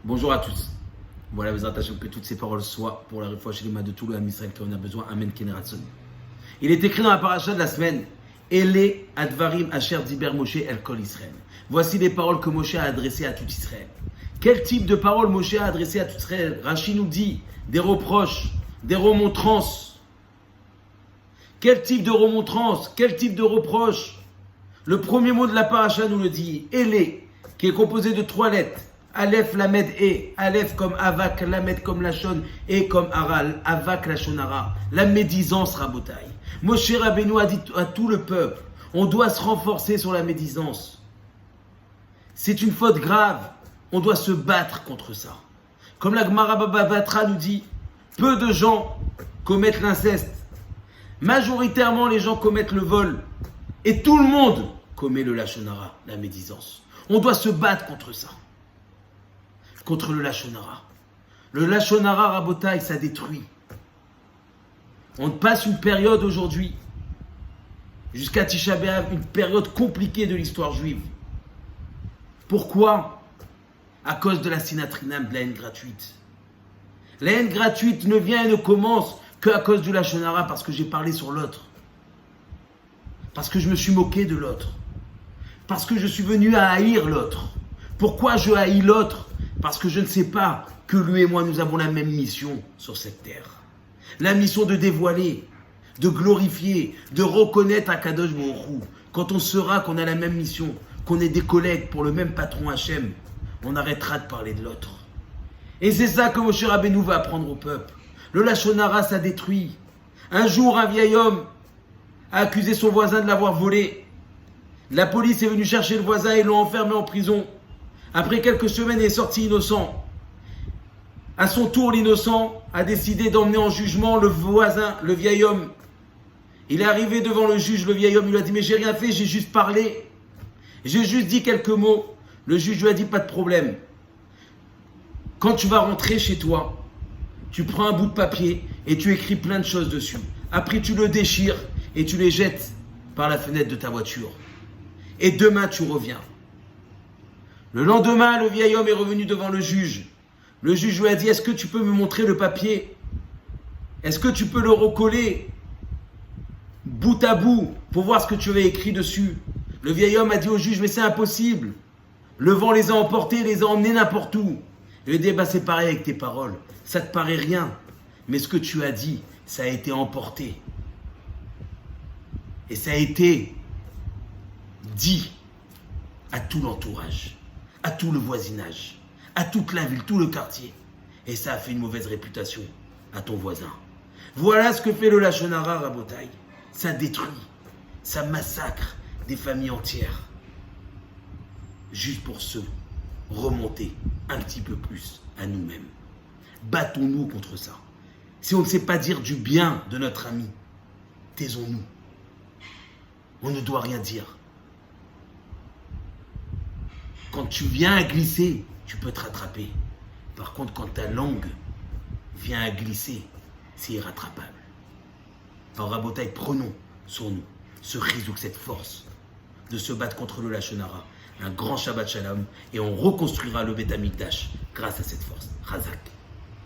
Bonjour à tous. Voilà, vous attachez que toutes ces paroles soient pour la réfoua chez les mains de tout le Ham Israël qui en a besoin. Amen. Keneratson. Il est écrit dans la paracha de la semaine, Ele advarim asher diber Moshe el kol Israël. Voici les paroles que Moshe a adressées à tout Israël. Quel type de paroles Moshe a adressées à tout Israël? Rashi nous dit des reproches, des remontrances. Quel type de remontrances? Quel type de reproches? Le premier mot de la paracha nous le dit, Ele, qui est composé de 3 lettres. Aleph, Lamed, E. Aleph comme Avak, Lamed comme Lachon, E comme Aral, Avak, Lachonara. La médisance, Rabotai. Moshe Rabbeinu a dit à tout le peuple, on doit se renforcer sur la médisance. C'est une faute grave, on doit se battre contre ça. Comme la Gemara Baba Batra nous dit, peu de gens commettent l'inceste. Majoritairement, les gens commettent le vol. Et tout le monde commet le Lachonara, la médisance. On doit se battre contre ça. Contre le Lachonara. Le Lachonara, Rabotai, ça détruit. On passe une période aujourd'hui, jusqu'à Tisha B'Av, une période compliquée de l'histoire juive. Pourquoi? À cause de la sinatrinam, de la haine gratuite. La haine gratuite ne vient et ne commence qu'à cause du Lachonara, parce que j'ai parlé sur l'autre. Parce que je me suis moqué de l'autre. Parce que je suis venu à haïr l'autre. Pourquoi je haïs l'autre? Parce que je ne sais pas que lui et moi, nous avons la même mission sur cette terre. La mission de dévoiler, de glorifier, de reconnaître Akadosh Baruch Hu. Quand on saura qu'on a la même mission, qu'on est des collègues pour le même patron Hachem, on arrêtera de parler de l'autre. Et c'est ça que Moshe Rabbeinu va apprendre au peuple. Le Lachonara, ça détruit. Un jour, un vieil homme a accusé son voisin de l'avoir volé. La police est venue chercher le voisin et l'ont enfermé en prison. Après quelques semaines, il est sorti innocent. À son tour, l'innocent a décidé d'emmener en jugement le voisin, le vieil homme. Il est arrivé devant le juge, le vieil homme, il lui a dit « Mais j'ai rien fait, j'ai juste parlé. J'ai juste dit quelques mots. » Le juge lui a dit « Pas de problème. Quand tu vas rentrer chez toi, tu prends un bout de papier et tu écris plein de choses dessus. Après, tu le déchires et tu les jettes par la fenêtre de ta voiture. Et demain, tu reviens. » Le lendemain, le vieil homme est revenu devant le juge. Le juge lui a dit, est-ce que tu peux me montrer le papier? Est-ce que tu peux le recoller bout à bout pour voir ce que tu avais écrit dessus? Le vieil homme a dit au juge, mais c'est impossible. Le vent les a emportés, les a emmenés n'importe où. Il lui a dit, c'est pareil avec tes paroles. Ça te paraît rien. Mais ce que tu as dit, ça a été emporté. Et ça a été dit à tout l'entourage, à tout le voisinage, à toute la ville, tout le quartier. Et ça a fait une mauvaise réputation à ton voisin. Voilà ce que fait le Lachonara, Rabotai. Ça détruit, ça massacre des familles entières. Juste pour se remonter un petit peu plus à nous-mêmes. Battons-nous contre ça. Si on ne sait pas dire du bien de notre ami, taisons-nous. On ne doit rien dire. Quand tu viens à glisser, tu peux te rattraper. Par contre, quand ta langue vient à glisser, c'est irrattrapable. Alors, Rabotai, prenons sur nous ce rizouk, cette force de se battre contre le Lachonara. Un grand Shabbat Shalom et on reconstruira le Beth Amikdash grâce à cette force. Razak.